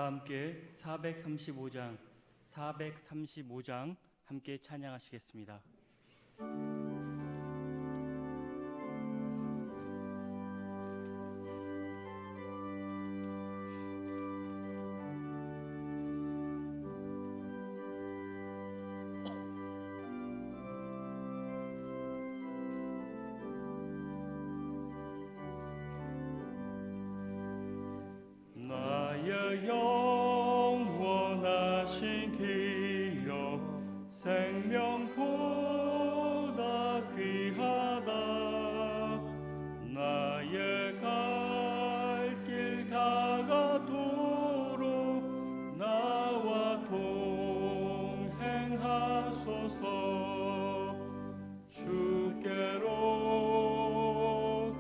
다 함께 435장 함께 찬양하시겠습니다. 나의 영원하신 기업 생명보다 귀하다. 나의 갈 길 다가도록 나와 동행하소서. 주께로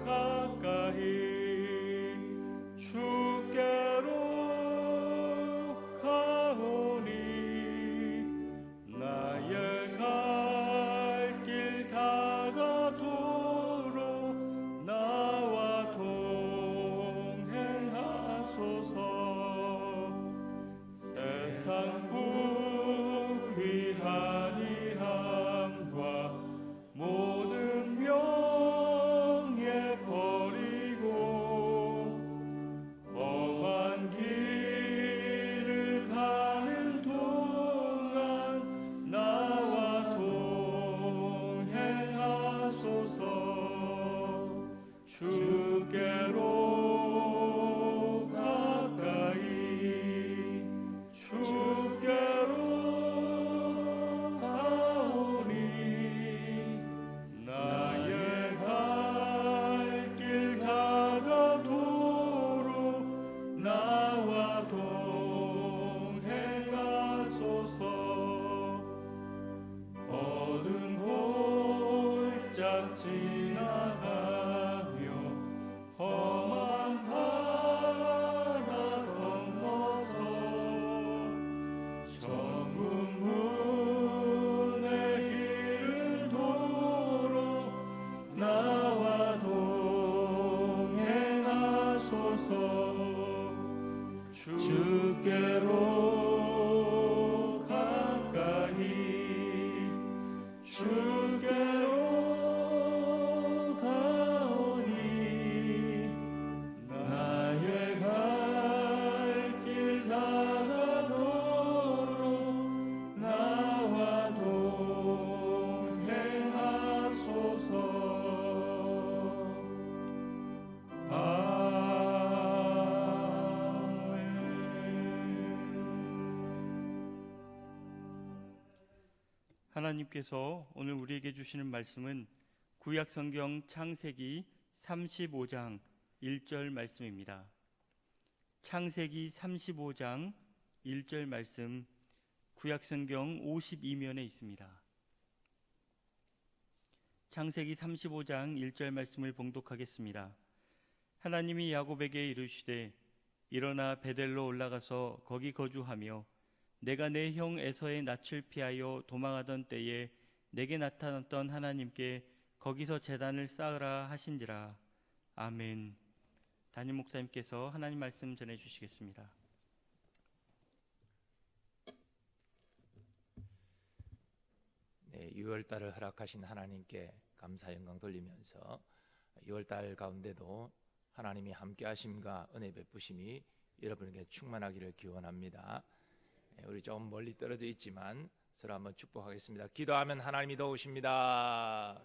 가까이 주께로 가오니. 나의 갈 길 다가도록 나와 동행하소서. 세상 부귀하니 함과 모든 명예 버리고 험한 길을 가는 동안 나와 동행하소서. 주께로 가까이 주께로 가오니. 나의 갈 길 다가도록 나와 동행하소서. 어두운 골짝 지나가며 험한 바다 건너서 천국 문에 이르도록 나와 동행하소서. 주께로 가까이 주께로 가오니. 나의 갈 길 다가도록 나와 동행하소서. 하나님께서 오늘 우리에게 주시는 말씀은 구약성경 창세기 35장 1절 말씀입니다. 창세기 35장 1절 말씀, 구약성경 52면에 있습니다. 창세기 35장 1절 말씀을 봉독하겠습니다. 하나님이 야곱에게 이르시되 일어나 베델로 올라가서 거기 거주하며 내가 내 형 에서의 낯을 피하여 도망하던 때에 내게 나타났던 하나님께 거기서 제단을 쌓으라 하신지라. 아멘. 담임 목사님께서 하나님 말씀 전해주시겠습니다. 네, 6월달을 허락하신 하나님께 감사 영광 돌리면서 6월달 가운데도 하나님이 함께 하심과 은혜 베푸심이 여러분에게 충만하기를 기원합니다. 우리 좀 멀리 떨어져 있지만 서로 한번 축복하겠습니다. 기도하면 하나님이 도우십니다.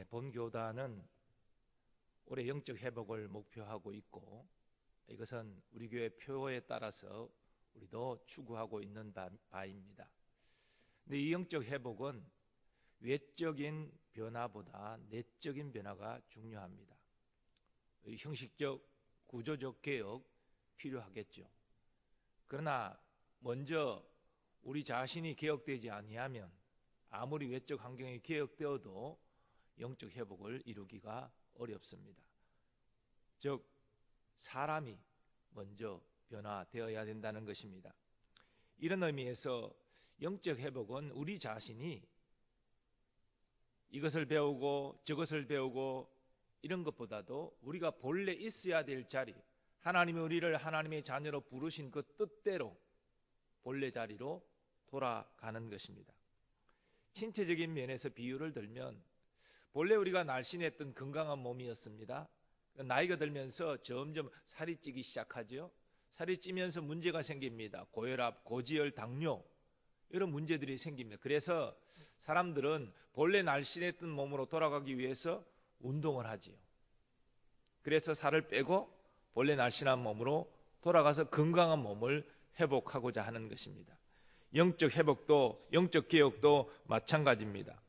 본교단은 올해 영적 회복을 목표하고 있고 이것은 우리 교회 표에 따라서 우리도 추구하고 있는 바입니다. 근데 이 영적 회복은 외적인 변화보다 내적인 변화가 중요합니다. 형식적, 구조적 개혁 필요하겠죠. 그러나 먼저 우리 자신이 개혁되지 아니하면 아무리 외적 환경이 개혁되어도 영적 회복을 이루기가 어렵습니다. 즉 사람이 먼저 변화되어야 된다는 것입니다. 이런 의미에서 영적 회복은 우리 자신이 이것을 배우고 저것을 배우고 이런 것보다도 우리가 본래 있어야 될 자리, 하나님이 우리를 하나님의 자녀로 부르신 그 뜻대로 본래 자리로 돌아가는 것입니다. 신체적인 면에서 비유를 들면 본래 우리가 날씬했던 건강한 몸이었습니다. 나이가 들면서 점점 살이 찌기 시작하죠. 살이 찌면서 문제가 생깁니다. 고혈압, 고지혈, 당뇨 이런 문제들이 생깁니다. 그래서 사람들은 본래 날씬했던 몸으로 돌아가기 위해서 운동을 하지요. 그래서 살을 빼고 본래 날씬한 몸으로 돌아가서 건강한 몸을 회복하고자 하는 것입니다. 영적 회복도 영적 개혁도 마찬가지입니다.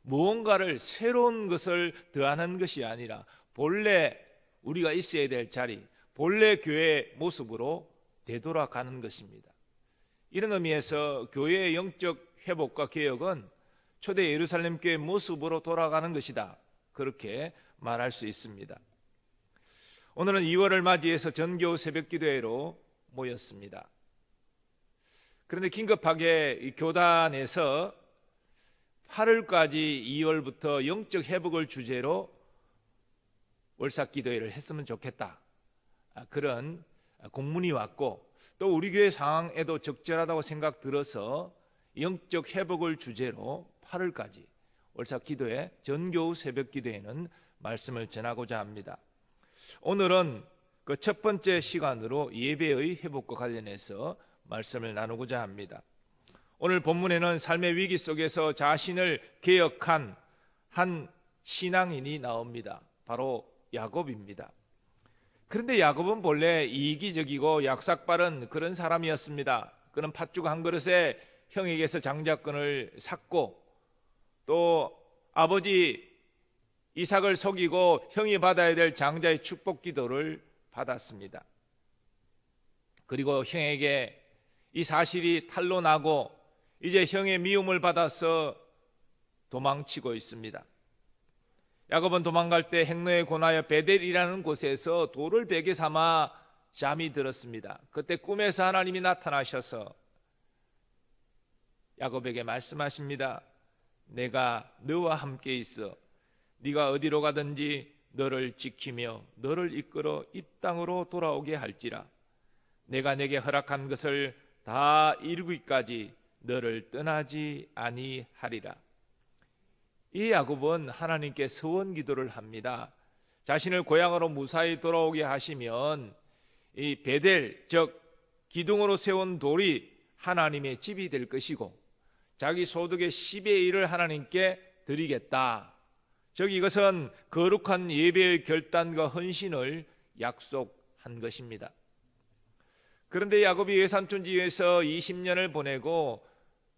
무언가를 새로운 것을 더하는 것이 아니라 본래 우리가 있어야 될 자리, 본래 교회의 모습으로 되돌아가는 것입니다. 이런 의미에서 교회의 영적 회복과 개혁은 초대 예루살렘 교회의 모습으로 돌아가는 것이다, 그렇게 말할 수 있습니다. 오늘은 2월을 맞이해서 전교 새벽기도회로 모였습니다. 그런데 긴급하게 이 교단에서 8월까지 2월부터 영적 회복을 주제로 월삭기도회를 했으면 좋겠다, 그런 공문이 왔고, 또 우리 교회 상황에도 적절하다고 생각 들어서 영적 회복을 주제로 8월까지 월삭기도회 전교우 새벽기도회는 말씀을 전하고자 합니다. 오늘은 그 첫 번째 시간으로 예배의 회복과 관련해서 말씀을 나누고자 합니다. 오늘 본문에는 삶의 위기 속에서 자신을 개혁한 한 신앙인이 나옵니다. 바로 야곱입니다. 그런데 야곱은 본래 이기적이고 약삭빠른 그런 사람이었습니다. 그는 팥죽 한 그릇에 형에게서 장자권을 샀고, 또 아버지 이삭을 속이고 형이 받아야 될 장자의 축복 기도를 받았습니다. 그리고 형에게 이 사실이 탄로나고 이제 형의 미움을 받아서 도망치고 있습니다. 야곱은 도망갈 때 행로에 권하여 베델이라는 곳에서 돌을 베개 삼아 잠이 들었습니다. 그때 꿈에서 하나님이 나타나셔서 야곱에게 말씀하십니다. 내가 너와 함께 있어 네가 어디로 가든지 너를 지키며 너를 이끌어 이 땅으로 돌아오게 할지라. 내가 내게 허락한 것을 다 이루기까지 너를 떠나지 아니하리라. 이 야곱은 하나님께 서원 기도를 합니다. 자신을 고향으로 무사히 돌아오게 하시면 이 베델, 즉 기둥으로 세운 돌이 하나님의 집이 될 것이고, 자기 소득의 10의 1을 하나님께 드리겠다. 즉 이것은 거룩한 예배의 결단과 헌신을 약속한 것입니다. 그런데 야곱이 외삼촌 집에서 20년을 보내고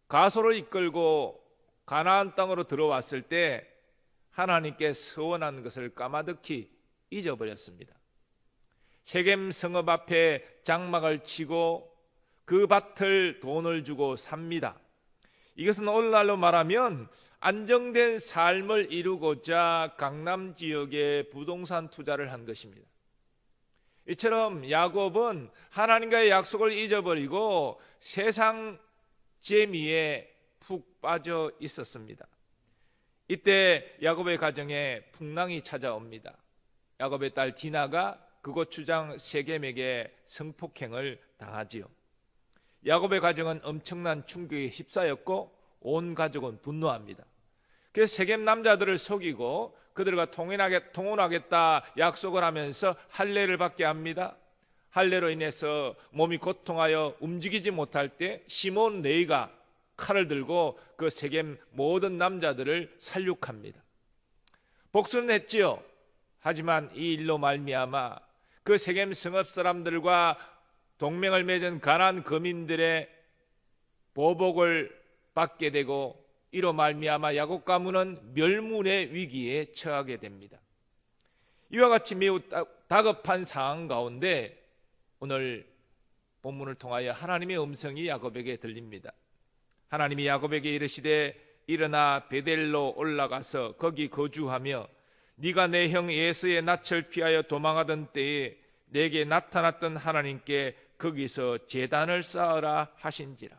가소를 이끌고 가나안 땅으로 들어왔을 때 하나님께 서원한 것을 까마득히 잊어버렸습니다. 세겜 성읍 앞에 장막을 치고 그 밭을 돈을 주고 삽니다. 이것은 오늘날로 말하면 안정된 삶을 이루고자 강남 지역에 부동산 투자를 한 것입니다. 이처럼 야곱은 하나님과의 약속을 잊어버리고 세상 재미에 푹 빠져 있었습니다. 이때 야곱의 가정에 풍랑이 찾아옵니다. 야곱의 딸 디나가 그곳 주장 세겜에게 성폭행을 당하지요. 야곱의 가정은 엄청난 충격에 휩싸였고 온 가족은 분노합니다. 그래서 세겜 남자들을 속이고 그들과 통혼하겠다 약속을 하면서 할례를 받게 합니다. 할례로 인해서 몸이 고통하여 움직이지 못할 때 시몬 레위가 칼을 들고 그 세겜 모든 남자들을 살육합니다. 복수는 했지요. 하지만 이 일로 말미암아 그 세겜 성읍 사람들과 동맹을 맺은 가나안 거민들의 보복을 받게 되고, 이로 말미암아 야곱 가문은 멸문의 위기에 처하게 됩니다. 이와 같이 매우 다급한 상황 가운데 오늘 본문을 통하여 하나님의 음성이 야곱에게 들립니다. 하나님이 야곱에게 이르시되 일어나 베델로 올라가서 거기 거주하며 네가 내 형 에서의 낯을 피하여 도망하던 때에 내게 나타났던 하나님께 거기서 제단을 쌓으라 하신지라.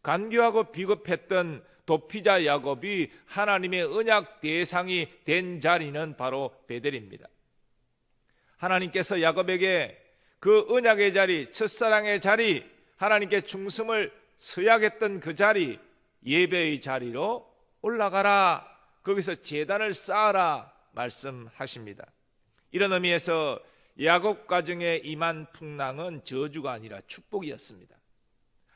간교하고 비겁했던 도피자 야곱이 하나님의 언약 대상이 된 자리는 바로 베델입니다. 하나님께서 야곱에게 그 언약의 자리, 첫사랑의 자리, 하나님께 충성을 서약했던 그 자리, 예배의 자리로 올라가라, 거기서 제단을 쌓아라 말씀하십니다. 이런 의미에서 야곱 가정에 임한 풍랑은 저주가 아니라 축복이었습니다.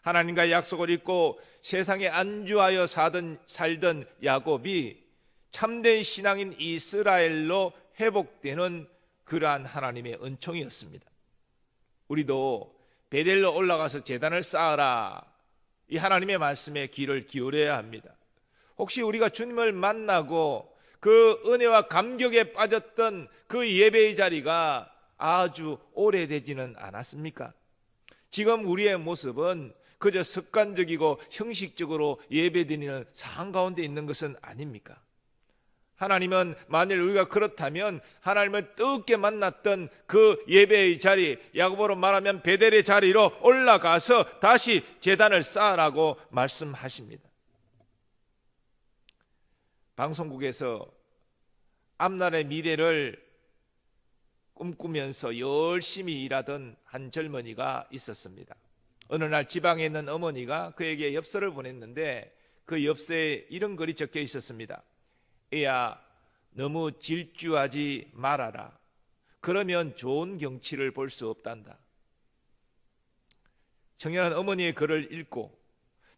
하나님과 약속을 잊고 세상에 안주하여 살던 야곱이 참된 신앙인 이스라엘로 회복되는 그러한 하나님의 은총이었습니다. 우리도 베델로 올라가서 제단을 쌓아라, 이 하나님의 말씀에 귀를 기울여야 합니다. 혹시 우리가 주님을 만나고 그 은혜와 감격에 빠졌던 그 예배의 자리가 아주 오래되지는 않았습니까? 지금 우리의 모습은 그저 습관적이고 형식적으로 예배드리는 상황 가운데 있는 것은 아닙니까? 하나님은 만일 우리가 그렇다면 하나님을 뜨겁게 만났던 그 예배의 자리, 야고보로 말하면 베델의 자리로 올라가서 다시 제단을 쌓으라고 말씀하십니다. 방송국에서 앞날의 미래를 꿈꾸면서 열심히 일하던 한 젊은이가 있었습니다. 어느 날 지방에 있는 어머니가 그에게 엽서를 보냈는데 그 엽서에 이런 글이 적혀 있었습니다. 애야, 너무 질주하지 말아라. 그러면 좋은 경치를 볼 수 없단다. 청년한 어머니의 글을 읽고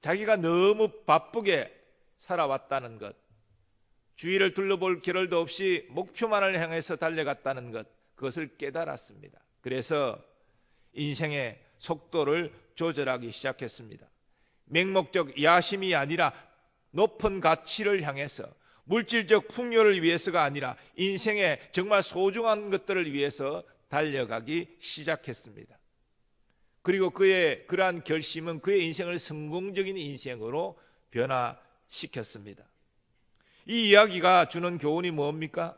자기가 너무 바쁘게 살아왔다는 것, 주위를 둘러볼 겨를도 없이 목표만을 향해서 달려갔다는 것, 그것을 깨달았습니다. 그래서 인생의 속도를 조절하기 시작했습니다. 맹목적 야심이 아니라 높은 가치를 향해서, 물질적 풍요를 위해서가 아니라 인생의 정말 소중한 것들을 위해서 달려가기 시작했습니다. 그리고 그의 그러한 결심은 그의 인생을 성공적인 인생으로 변화시켰습니다. 이 이야기가 주는 교훈이 뭡니까?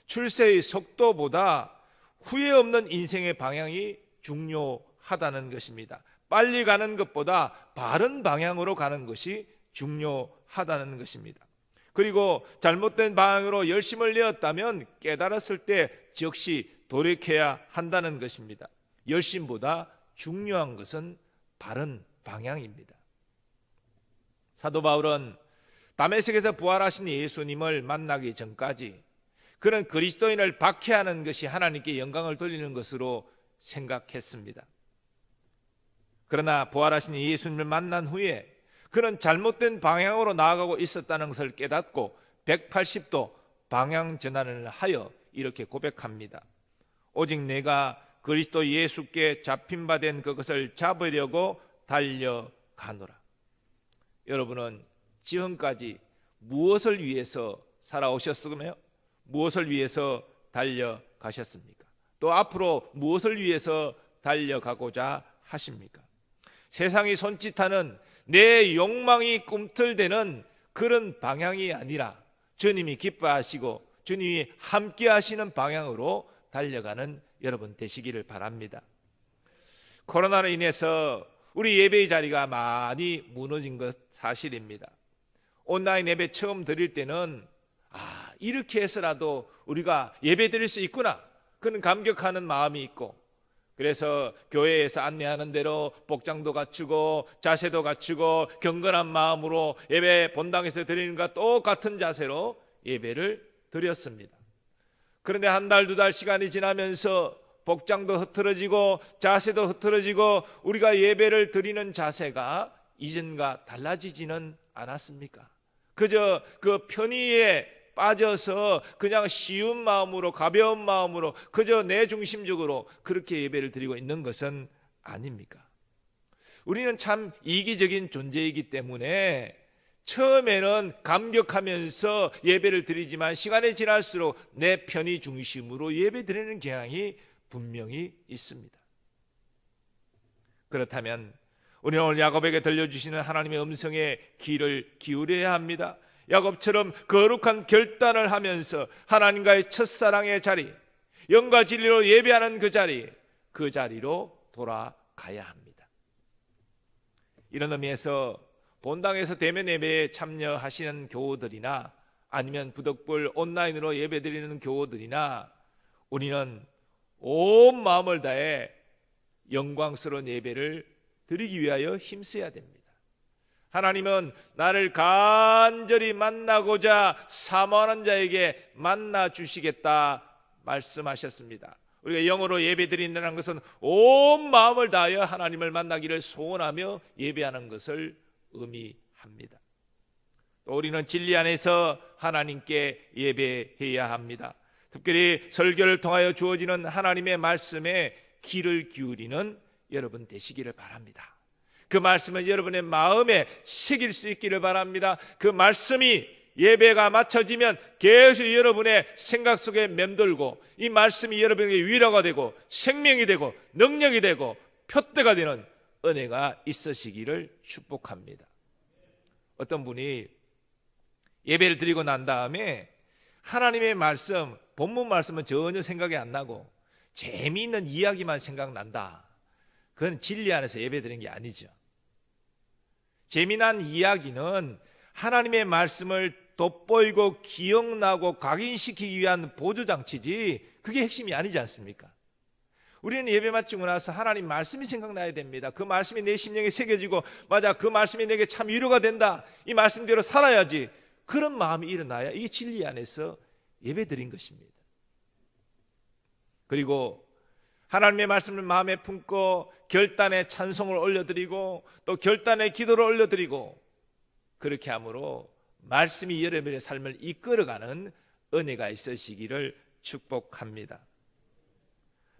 출세의 속도보다 후회 없는 인생의 방향이 중요하다는 것입니다. 빨리 가는 것보다 바른 방향으로 가는 것이 중요하다는 것입니다. 그리고 잘못된 방향으로 열심을 내었다면 깨달았을 때 즉시 돌이켜야 한다는 것입니다. 열심보다 중요한 것은 바른 방향입니다. 사도 바울은 다메섹에서 부활하신 예수님을 만나기 전까지 그는 그리스도인을 박해하는 것이 하나님께 영광을 돌리는 것으로 생각했습니다. 그러나 부활하신 예수님을 만난 후에 그는 잘못된 방향으로 나아가고 있었다는 것을 깨닫고 180도 방향 전환을 하여 이렇게 고백합니다. 오직 내가 그리스도 예수께 잡힌 바 된 그것을 잡으려고 달려가노라. 여러분은 지금까지 무엇을 위해서 살아오셨으며 무엇을 위해서 달려가셨습니까? 또 앞으로 무엇을 위해서 달려가고자 하십니까? 세상이 손짓하는 내 욕망이 꿈틀대는 그런 방향이 아니라 주님이 기뻐하시고 주님이 함께 하시는 방향으로 달려가는 여러분 되시기를 바랍니다. 코로나로 인해서 우리 예배의 자리가 많이 무너진 것 사실입니다. 온라인 예배 처음 드릴 때는 이렇게 해서라도 우리가 예배 드릴 수 있구나, 그런 감격하는 마음이 있고, 그래서 교회에서 안내하는 대로 복장도 갖추고 자세도 갖추고 경건한 마음으로 예배 본당에서 드리는 것과 똑같은 자세로 예배를 드렸습니다. 그런데 한 달, 두 달 시간이 지나면서 복장도 흐트러지고 자세도 흐트러지고 우리가 예배를 드리는 자세가 이전과 달라지지는 않았습니까? 그저 그 편의에 빠져서 그냥 쉬운 마음으로, 가벼운 마음으로, 그저 내 중심적으로 그렇게 예배를 드리고 있는 것은 아닙니까? 우리는 참 이기적인 존재이기 때문에 처음에는 감격하면서 예배를 드리지만 시간이 지날수록 내 편의 중심으로 예배 드리는 경향이 분명히 있습니다. 그렇다면 우리는 오늘 야곱에게 들려주시는 하나님의 음성에 귀를 기울여야 합니다. 야곱처럼 거룩한 결단을 하면서 하나님과의 첫사랑의 자리, 영과 진리로 예배하는 그 자리로 돌아가야 합니다. 이런 의미에서 본당에서 대면 예배에 참여하시는 교우들이나 아니면 부덕불 온라인으로 예배드리는 교우들이나 우리는 온 마음을 다해 영광스러운 예배를 드리기 위하여 힘써야 됩니다. 하나님은 나를 간절히 만나고자 사모하는 자에게 만나 주시겠다 말씀하셨습니다. 우리가 영어로 예배드린다는 것은 온 마음을 다하여 하나님을 만나기를 소원하며 예배하는 것을 의미합니다. 또 우리는 진리 안에서 하나님께 예배해야 합니다. 특별히 설교를 통하여 주어지는 하나님의 말씀에 귀를 기울이는 여러분 되시기를 바랍니다. 그 말씀을 여러분의 마음에 새길 수 있기를 바랍니다. 그 말씀이 예배가 마쳐지면 계속 여러분의 생각 속에 맴돌고 이 말씀이 여러분에게 위로가 되고 생명이 되고 능력이 되고 표대가 되는 은혜가 있으시기를 축복합니다. 어떤 분이 예배를 드리고 난 다음에 하나님의 말씀, 본문 말씀은 전혀 생각이 안 나고 재미있는 이야기만 생각난다. 그건 진리 안에서 예배 드리는 게 아니죠. 재미난 이야기는 하나님의 말씀을 돋보이고 기억나고 각인시키기 위한 보조장치지 그게 핵심이 아니지 않습니까? 우리는 예배 마치고 나서 하나님 말씀이 생각나야 됩니다. 그 말씀이 내 심령에 새겨지고 맞아, 그 말씀이 내게 참 위로가 된다, 이 말씀대로 살아야지, 그런 마음이 일어나야 이게 진리 안에서 예배 드린 것입니다. 그리고 하나님의 말씀을 마음에 품고 결단의 찬송을 올려드리고 또 결단의 기도를 올려드리고 그렇게 함으로 말씀이 여러분의 삶을 이끌어가는 은혜가 있으시기를 축복합니다.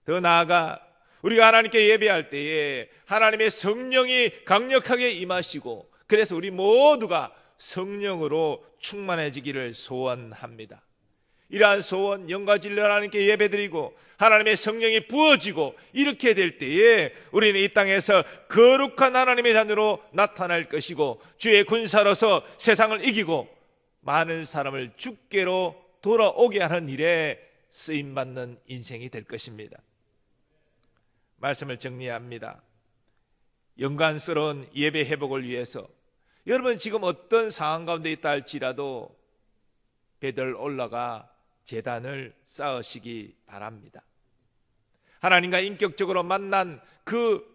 더 나아가 우리가 하나님께 예배할 때에 하나님의 성령이 강력하게 임하시고 그래서 우리 모두가 성령으로 충만해지기를 소원합니다. 이러한 소원, 영과 진리로 하나님께 예배드리고 하나님의 성령이 부어지고 이렇게 될 때에 우리는 이 땅에서 거룩한 하나님의 자녀로 나타날 것이고 주의 군사로서 세상을 이기고 많은 사람을 주께로 돌아오게 하는 일에 쓰임받는 인생이 될 것입니다. 말씀을 정리합니다. 영광스러운 예배 회복을 위해서 여러분 지금 어떤 상황 가운데 있다 할지라도 배들 올라가 제단을 쌓으시기 바랍니다. 하나님과 인격적으로 만난 그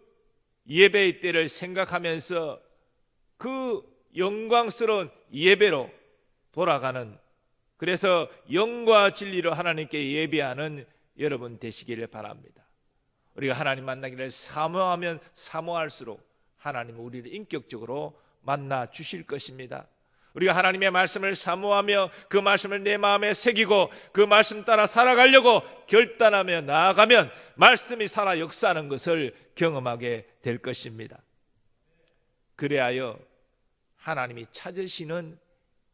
예배의 때를 생각하면서 그 영광스러운 예배로 돌아가는, 그래서 영과 진리로 하나님께 예배하는 여러분 되시기를 바랍니다. 우리가 하나님 만나기를 사모하면 사모할수록 하나님은 우리를 인격적으로 만나 주실 것입니다. 우리가 하나님의 말씀을 사모하며 그 말씀을 내 마음에 새기고 그 말씀 따라 살아가려고 결단하며 나아가면 말씀이 살아 역사하는 것을 경험하게 될 것입니다. 그래야 하나님이 찾으시는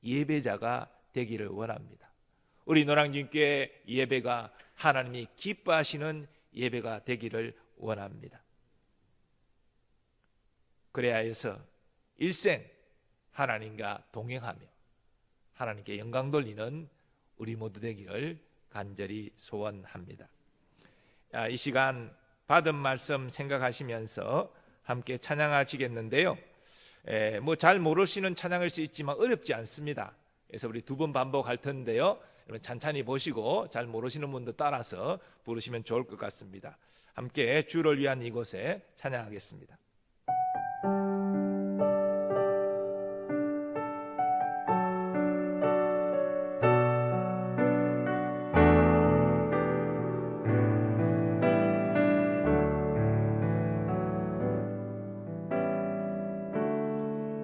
예배자가 되기를 원합니다. 우리 노량진교회 예배가 하나님이 기뻐하시는 예배가 되기를 원합니다. 그래야 해서 일생 하나님과 동행하며 하나님께 영광 돌리는 우리 모두 되기를 간절히 소원합니다. 이 시간 받은 말씀 생각하시면서 함께 찬양하시겠는데요. 뭐 잘 모르시는 찬양일 수 있지만 어렵지 않습니다. 그래서 우리 두 번 반복할 텐데요. 찬찬히 보시고 잘 모르시는 분도 따라서 부르시면 좋을 것 같습니다. 함께 주를 위한 이곳에 찬양하겠습니다.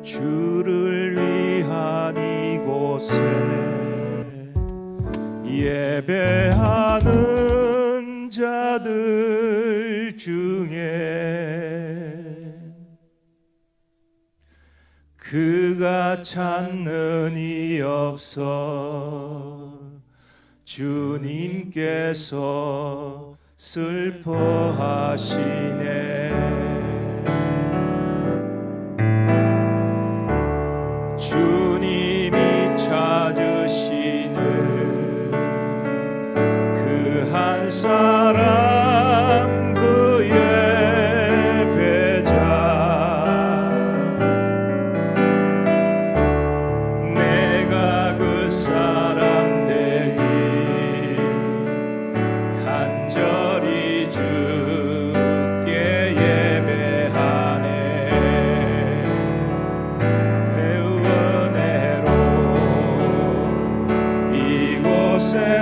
주를 위한 이곳에 예배하는 자들 중에 그가 찾는 이 없어 주님께서 슬퍼하시네. 주님이 찾으시는 그 한 사람 그 예배자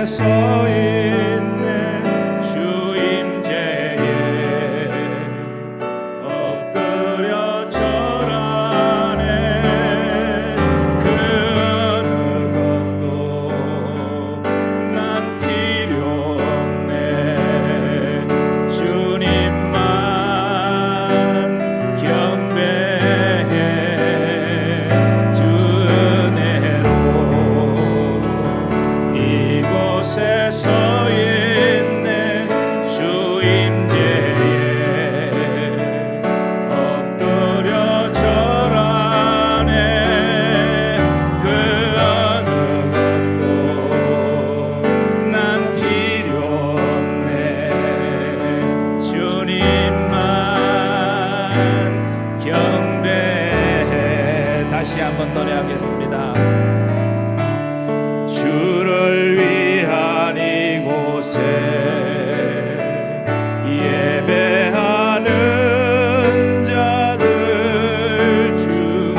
서 있네 주임제에 엎드려 절하네 그 어느 것도 난 필요 없네 주님만 경배해 주 은혜로 이곳에 서 있네 주임제에 엎드려 절하네 그 어느 것도 난 필요 없네 주님만 경배해. 다시 한번 노래하겠습니다. 주를 위한 이곳에 예배하는 자들 중에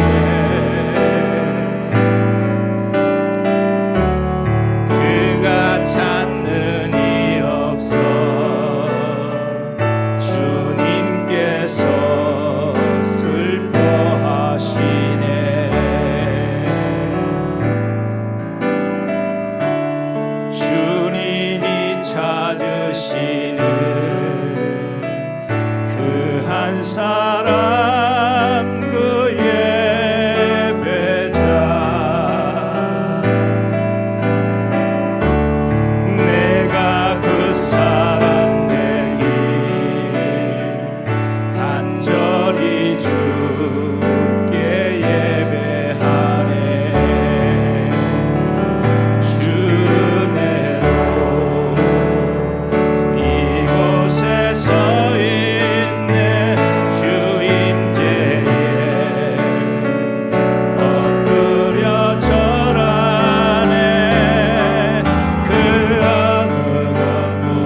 그가 찾는 이 없어 주님께서 슬퍼하시네 주님이 찾으시는 그 한 사람 그 예배자 내가 그 사람 되길 간절히 주께 예배하네 주 은혜로 이곳에 서 있네 주임제에 엎드려 절하네 그 어느 것도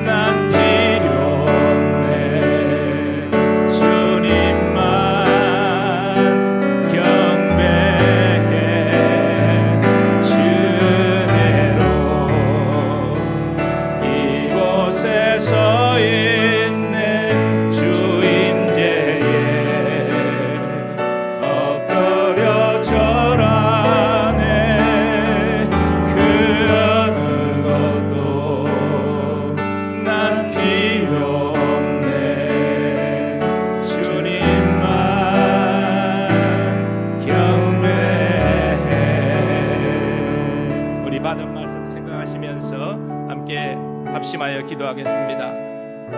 난 필요 없네 주님만 경배해 주 은혜로 이곳에 서 있네 주임제에 엎드려 절하네 그 어느 것도 난 필요 없네 주님만 경배해. 우리 받은 말씀 생각하시면서 함께 합심하여 기도하겠습니다.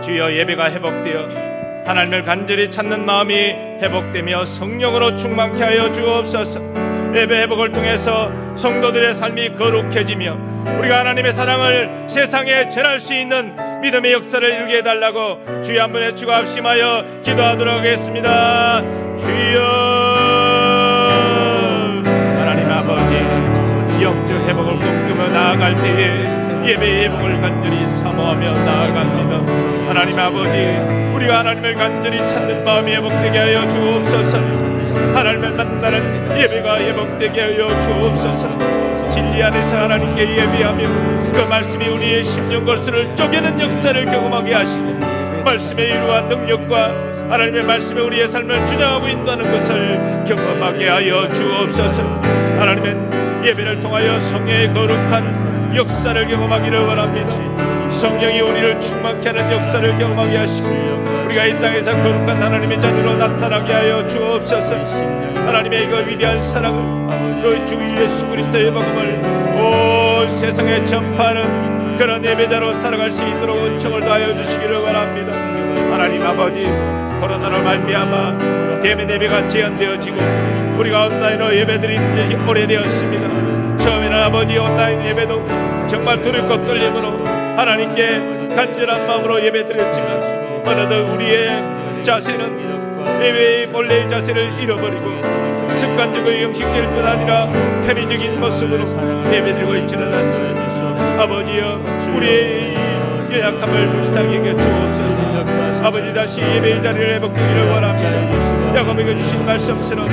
주여 예배가 회복되어 하나님을 간절히 찾는 마음이 회복되며 성령으로 충만케 하여 주옵소서. 예배 회복을 통해서 성도들의 삶이 거룩해지며 우리가 하나님의 사랑을 세상에 전할 수 있는 믿음의 역사를 이루게 해달라고 주여 한 번 외치고 합심하여 기도하도록 하겠습니다. 주여 하나님 아버지 영적 회복을 꿈꾸며 나아갈 때에 예배의 회복을 간절히 사모하며 나아갑니다. 하나님 아버지 우리가 하나님을 간절히 찾는 마음이 회복되게 하여 주옵소서. 하나님을 만나는 예배가 회복되게 하여 주옵소서. 진리 안에서 하나님께 예배하며 그 말씀이 우리의 심령 골수를 쪼개는 역사를 경험하게 하시고 말씀의 이루한 능력과 하나님의 말씀이 우리의 삶을 주장하고 인도하는 것을 경험하게 하여 주옵소서. 하나님의 예배를 통하여 성령의 거룩한 역사를 경험하기를 원합니다. 성령이 우리를 충만케 하는 역사를 경험하게 하시고 우리가 이 땅에서 거룩한 하나님의 자녀로 나타나게 하여 주옵소서. 하나님의 그 위대한 사랑을 그 주 예수 그리스도의 복음을 온 세상에 전파하는 그런 예배자로 살아갈 수 있도록 은총을 더하여 주시기를 원합니다. 하나님 아버지 코로나로 말미암아 대면 예배가 제한되어지고 우리가 온라인으로 예배드린 지 오래되었습니다. 처음에는 아버지 온라인 예배도 정말 두렵고 떨림으로 하나님께 간절한 마음으로 예배드렸지만 어느덧 우리의 자세는 예배의 본래의 자세를 잃어버리고 습관적이고 형식적일 뿐 아니라 편의적인 모습으로 예배드리고 있지는 않습니다. 아버지여 우리의 연약함을 불쌍히 여겨 주옵소서. 아버지 다시 예배의 자리를 회복되기를 원합니다. 야곱에게 주신 말씀처럼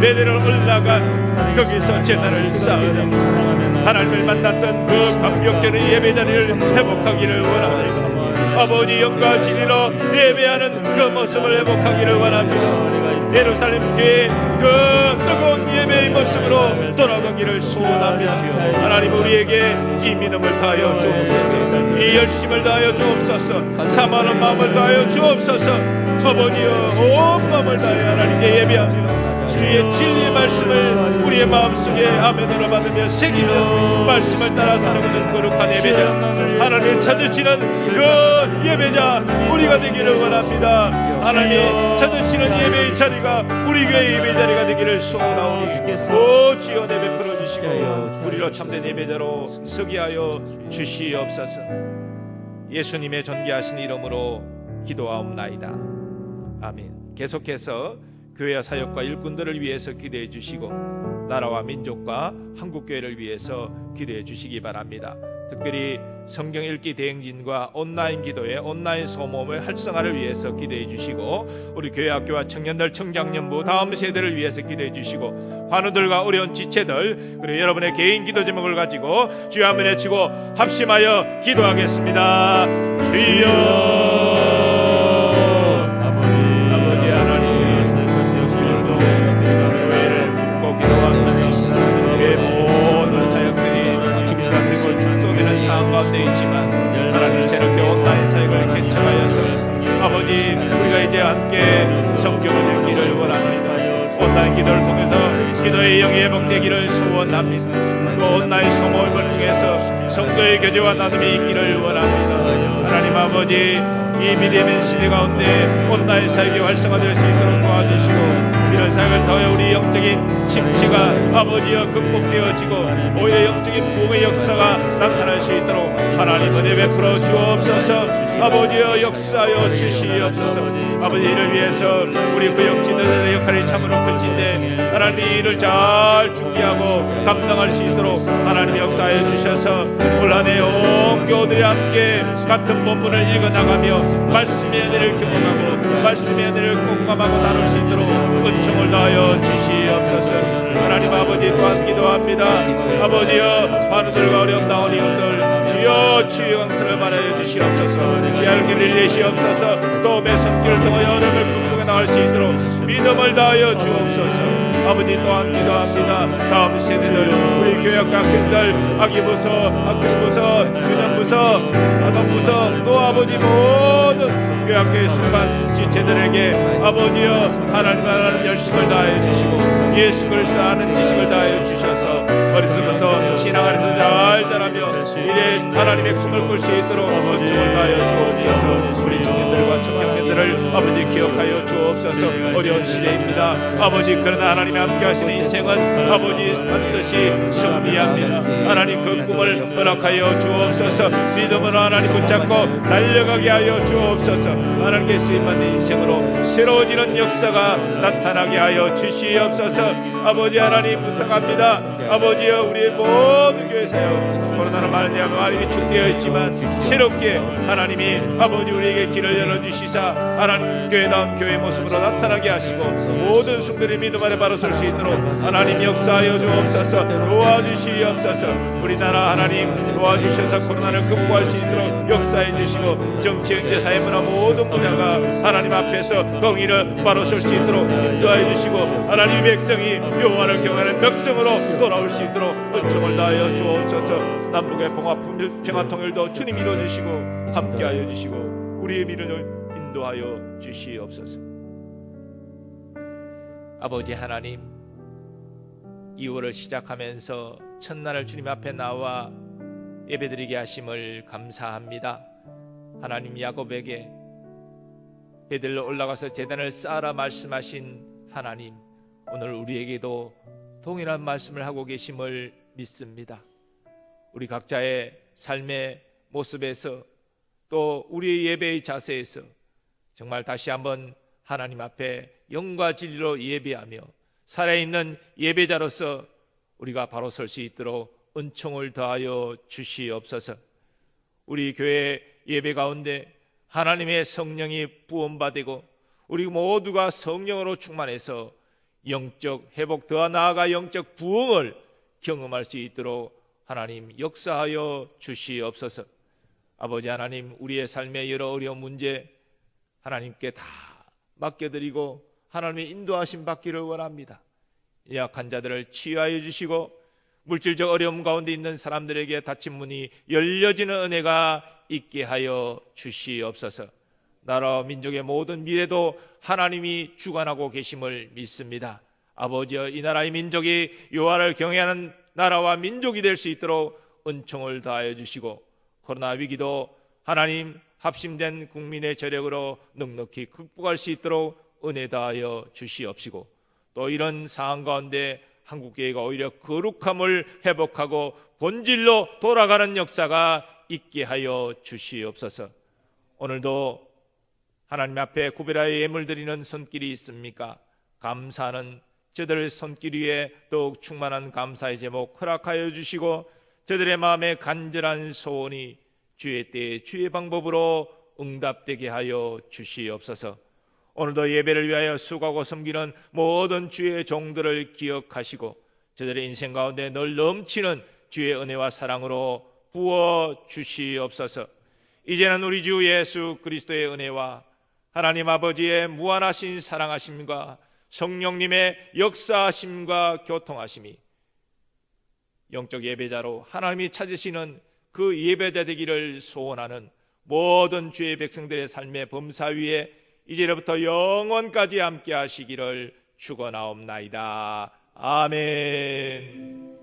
베델을 올라간 거기서 제단을 쌓으라. 하나님을 만났던 그 감격적인 예배 자리를 회복하기를 원합니다. 아버지 영과 진리로 예배하는 그 모습을 회복하기를 원합니다. 예루살렘 교회 그 뜨거운 예배의 모습으로 돌아가기를 소원합니다. 하나님 우리에게 이 믿음을 다하여 주옵소서. 이 열심을 다하여 주옵소서. 사모하는 마음을 다하여 주옵소서. 아버지여 온 마음을 다하여 하나님께 예배합니다. 주의 진리의 말씀을 우리의 마음속에 아멘으로 받으며 새기며 말씀을 따라 살아가는 거룩한 예배자, 하나님을 찾으시는 그 예배자 우리가 되기를 원합니다. 하나님이 찾으시는 예배의 자리가 우리 교회의 예배 자리가 되기를 소원하오니 오 주여 내 베풀어 주시고 우리로 참된 예배자로 서게 하여 주시옵소서. 예수님의 존귀하신 이름으로 기도하옵나이다. 아멘. 계속해서 교회와 사역과 일꾼들을 위해서 기도해 주시고 나라와 민족과 한국교회를 위해서 기도해 주시기 바랍니다. 특별히 성경 읽기 대행진과 온라인 기도회, 온라인 소모임의 활성화를 위해서 기도해 주시고 우리 교회 학교와 청년들 청장년부 다음 세대를 위해서 기도해 주시고 환우들과 어려운 지체들 그리고 여러분의 개인 기도 제목을 가지고 주여 한번 외치고 합심하여 기도하겠습니다. 주여 가운데 있지만 하나님 새롭게 온라인 사역을 개척하여서 아버지 우리가 이제 함께 성경을 읽기를 원합니다. 온라인 기도를 통해서 기도의 영이 회복되기를 소원합니다. 또 온라인 소모임을 통해서 성도의 교제와 나눔이 있기를 원합니다. 하나님 아버지 이 미디어맨 시대 가운데 온라인 사역이 활성화될 수 있도록 도와주시고 이런 사역을 통해 우리 영적인 침체가 아버지여 극복되어지고 오히려 영적인 부흥의 역사가 나타날 수 있도록 하나님 은혜 베풀어 주옵소서. 아버지여 역사하여 주시옵소서. 아버지 이를 위해서 우리 구역 지도자들의 역할이 참으로 클진데 하나님이 이를 잘 준비하고 감당할 수 있도록 하나님 역사하여 주셔서 올 한 해 온 교우들이 함께 같은 본문을 읽어나가며 말씀의 은혜를 경험하고 말씀의 은혜를 공감하고 나눌 수 있도록 은총을 다하여 주시옵소서. 하나님 아버지 또한 기도합니다. 아버지여 환우들과 어려움 나온 이웃들 주여 주의 강사를 말하여 주시옵소서. 귀할 길을 내시옵소서. 또 매선길을 통하여 어려움을 극복해 나갈 수 있도록 믿음을 다하여 주옵소서. 아버지 또한 기도합니다. 다음 세대들 우리 교육 학생들 아기부서 학생부서 유년부서 아동부서 또 아버지 모든 교학교에 속한 지체들에게 아버지여 하나님을 아는 열심을 다하여 주시고 예수 그리스도 아는 지식을 다하여 주셔서 어려서부터 신앙 안에서 잘 자라며 미래에 하나님의 꿈을 꿀 수 있도록 은총을 다하여 주옵소서. 우리 청년들과 청년들을 아버지 기억하여 주옵소서. 어려운 시대입니다. 아버지 그러나 하나님이 함께 하시는 인생은 아버지 반드시 승리합니다. 하나님 그 꿈을 허락하여 주옵소서. 믿음으로 하나님 붙잡고 달려가게 하여 주옵소서. 하나님께 쓰임받는 인생으로 새로워지는 역사가 나타나게 하여 주시옵소서. 아버지 하나님 부탁합니다. 아버지여 우리의 모든 교회 사역 코로나로 말미암아 많이 위축되어 있지만 새롭게 하나님이 아버지 우리에게 길을 열어주시사 하나님 교회다운 교회 모습으로 나타나게 하시고 모든 성도들이 믿음 아래 바로 설 수 있도록 하나님 역사하여 주옵소서. 도와주시옵소서. 우리나라 하나님 도와주셔서 코로나를 극복할 수 있도록 역사해 주시고 정치 경제 사회 문화 모든 분야가 하나님 앞에서 공의를 바로 설 수 있도록 인도하여 주시고 하나님 백성이 여호와를 경외하는 백성으로 돌아올 수 있도록 은총을 다하여 주옵소서. 남북의 평화 통일도 주님 이루어주시고 함께하여 주시고 우리의 미래를 인도하여 주시옵소서. 아버지 하나님 2월을 시작하면서 첫날을 주님 앞에 나와 예배드리게 하심을 감사합니다. 하나님 야곱에게 베들로 올라가서 제단을 쌓아라 말씀하신 하나님 오늘 우리에게도 동일한 말씀을 하고 계심을 믿습니다. 우리 각자의 삶의 모습에서 또 우리의 예배의 자세에서 정말 다시 한번 하나님 앞에 영과 진리로 예배하며 살아있는 예배자로서 우리가 바로 설 수 있도록 은총을 더하여 주시옵소서. 우리 교회 예배 가운데 하나님의 성령이 부음받고 우리 모두가 성령으로 충만해서 영적 회복, 더 나아가 영적 부흥을 경험할 수 있도록 하나님 역사하여 주시옵소서. 아버지 하나님, 우리의 삶의 여러 어려운 문제 하나님께 다 맡겨드리고 하나님의 인도하심 받기를 원합니다. 약한 자들을 치유하여 주시고 물질적 어려움 가운데 있는 사람들에게 닫힌 문이 열려지는 은혜가 있게 하여 주시옵소서. 나라와 민족의 모든 미래도 하나님이 주관하고 계심을 믿습니다. 아버지여, 이 나라의 민족이 여호와를 경외하는 나라와 민족이 될 수 있도록 은총을 다하여 주시고 코로나 위기도 하나님 합심된 국민의 저력으로 넉넉히 극복할 수 있도록 은혜 다하여 주시옵시고, 또 이런 상황 가운데 한국교회가 오히려 거룩함을 회복하고 본질로 돌아가는 역사가 있게 하여 주시옵소서. 오늘도 하나님 앞에 구별하여 예물 드리는 손길이 있습니까? 감사하는 저들 손길 위에 더욱 충만한 감사의 제목 허락하여 주시고, 저들의 마음에 간절한 소원이 주의 때에 주의 방법으로 응답되게 하여 주시옵소서. 오늘도 예배를 위하여 수고하고 섬기는 모든 주의 종들을 기억하시고 저들의 인생 가운데 늘 넘치는 주의 은혜와 사랑으로 부어 주시옵소서. 이제는 우리 주 예수 그리스도의 은혜와 하나님 아버지의 무한하신 사랑하심과 성령님의 역사하심과 교통하심이 영적 예배자로 하나님이 찾으시는 그 예배자 되기를 소원하는 모든 주의 백성들의 삶의 범사 위에 이제로부터 영원까지 함께 하시기를 축원하옵나이다. 아멘.